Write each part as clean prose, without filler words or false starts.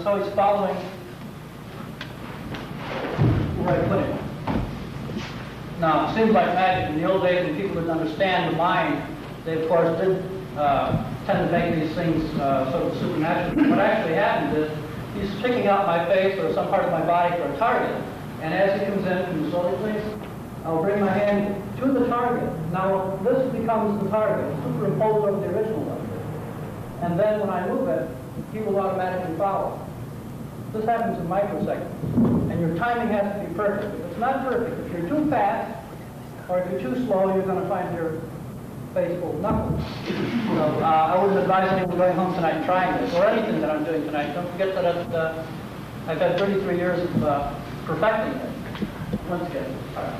So he's following where I put him. Now, it seems like magic. In the old days, when people didn't understand the mind, they, of course, did tend to make these things sort of supernatural. What actually happens is he's picking out my face or some part of my body for a target. And as he comes in, can you slowly please? I'll bring my hand to the target. Now, this becomes the target, superimposed over the original one. And then when I move it, he will automatically follow. This happens in microseconds. And your timing has to be perfect. If it's not perfect, if you're too fast or if you're too slow, you're going to find your face full of knuckles. So I wouldn't advise anyone going home tonight trying this, or anything that I'm doing tonight. Don't forget that I've had 33 years of perfecting it. Once again. All right.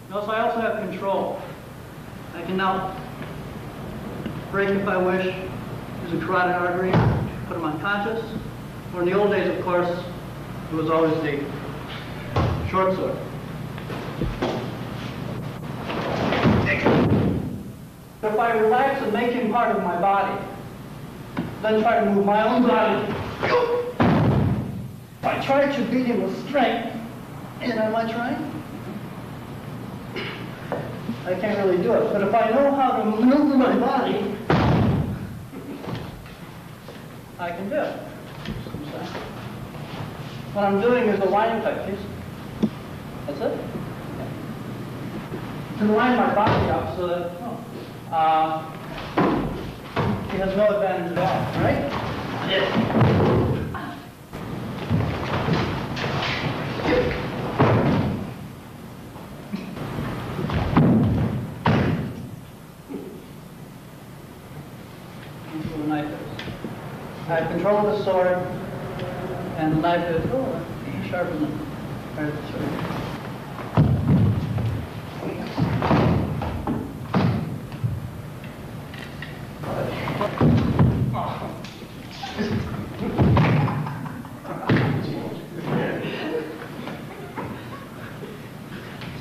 Notice I also have control. I can now break if I wish, use a carotid artery, put him unconscious. Or in the old days, of course, it was always the short sword. If I relax and make him part of my body, then try to move my own body, if I try to beat him with strength, and am I trying? I can't really do it. But if I know how to maneuver my body, I can do it. What I'm doing is a line technique. That's it. To line my body up so that he has no advantage at all, right? Yes. I have control of the sword, and the knife is, he sharpened it. There's the sword.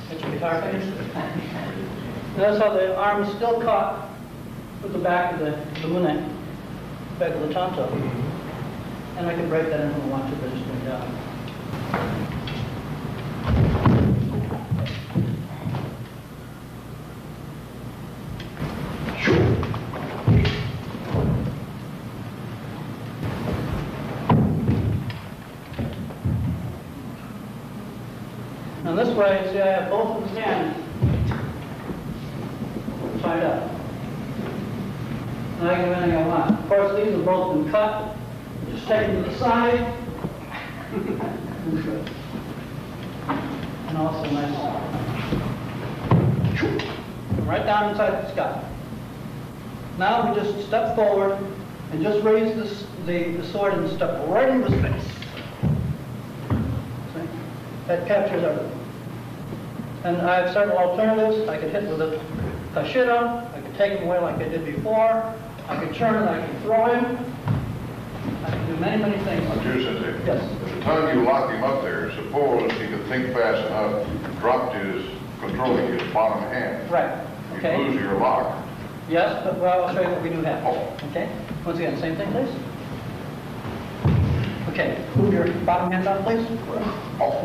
Get your guitar finished? Notice how the arm is still caught with the back of the mune. Back of the tonto. And I can break that in when I want to, but just bring it down. Now this way, see, I have both of his hands tied up. And I can do anything I want. Of course, these have both been cut. Just take them to the side. And also nice. Right down inside the scalp. Now we just step forward and just raise the sword and step right into his face. See? That captures everything. And I have several alternatives. I could hit with a kashido. I could take him away like I did before. I could turn and I could throw him. I can do many, many things. Yes. At the time you locked him up there, suppose he could think fast enough, dropped his, controlling his bottom hand. Right. Okay. You'd lose your lock. Yes, but well, I'll show you what we do have. Oh. Okay. Once again, same thing, please. Okay. Move your bottom hand down, please. Oh.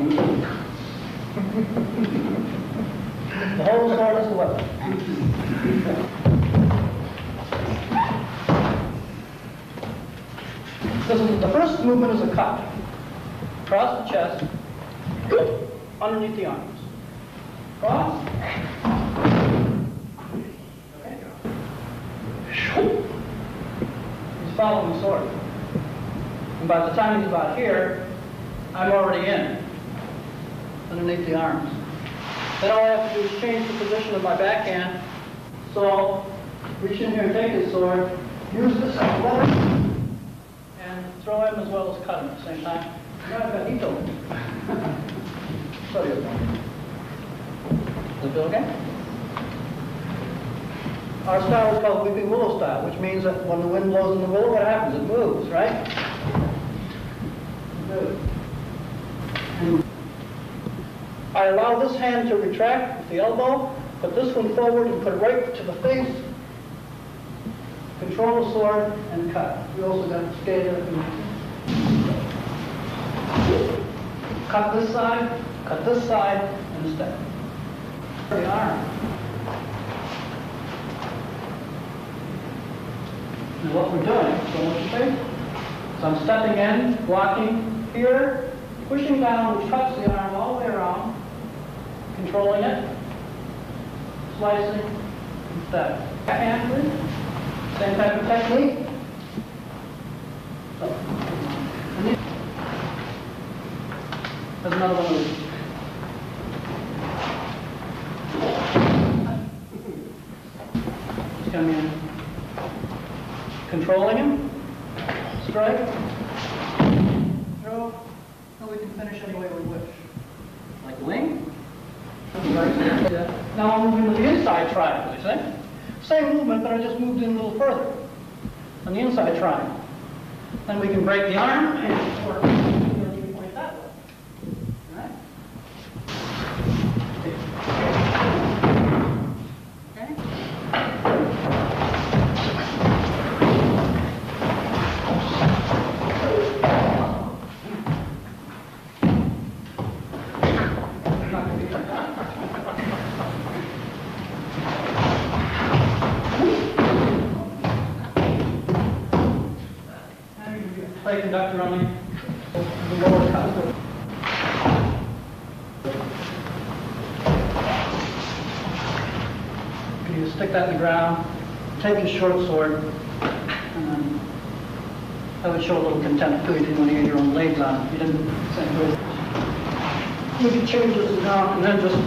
The whole sword is the weapon. The first movement is a cut. Across the chest, underneath the arms. Cross. Okay. He's following the sword. And by the time he's about here, I'm already in, underneath the arms. Then all I have to do is change the position of my backhand. So I'll reach in here and take his sword, use this as well, and throw him as well as cut him at the same time. Now I've got Ito. Sorry about that. Does it feel okay? Our style is called weeping willow style, which means that when the wind blows in the willow, what happens? It moves, right? It moves. I allow this hand to retract with the elbow, put this one forward and put it right to the face. Control the sword and cut. We also got a skater. Cut this side, and step. The arm. And what we're doing, so what you think? So I'm stepping in, blocking here, pushing down, which cuts the arm all the way around, controlling it, slicing, and step. Backhand, please. Same type of technique. So, there's another one of these. Just come in, controlling him, strike, throw, and we can finish any way we wish. Like wing. Now I'm moving to the inside triangle, you see? Same movement, but I just moved in a little further on the inside triangle. Then we can break the arm and work the point that way. All right? Play conductor on the lower cut. You stick that in the ground, take your short sword, and then I would show a little contempt too if you want to get your own legs on it. You didn't send it. You can change this down and then just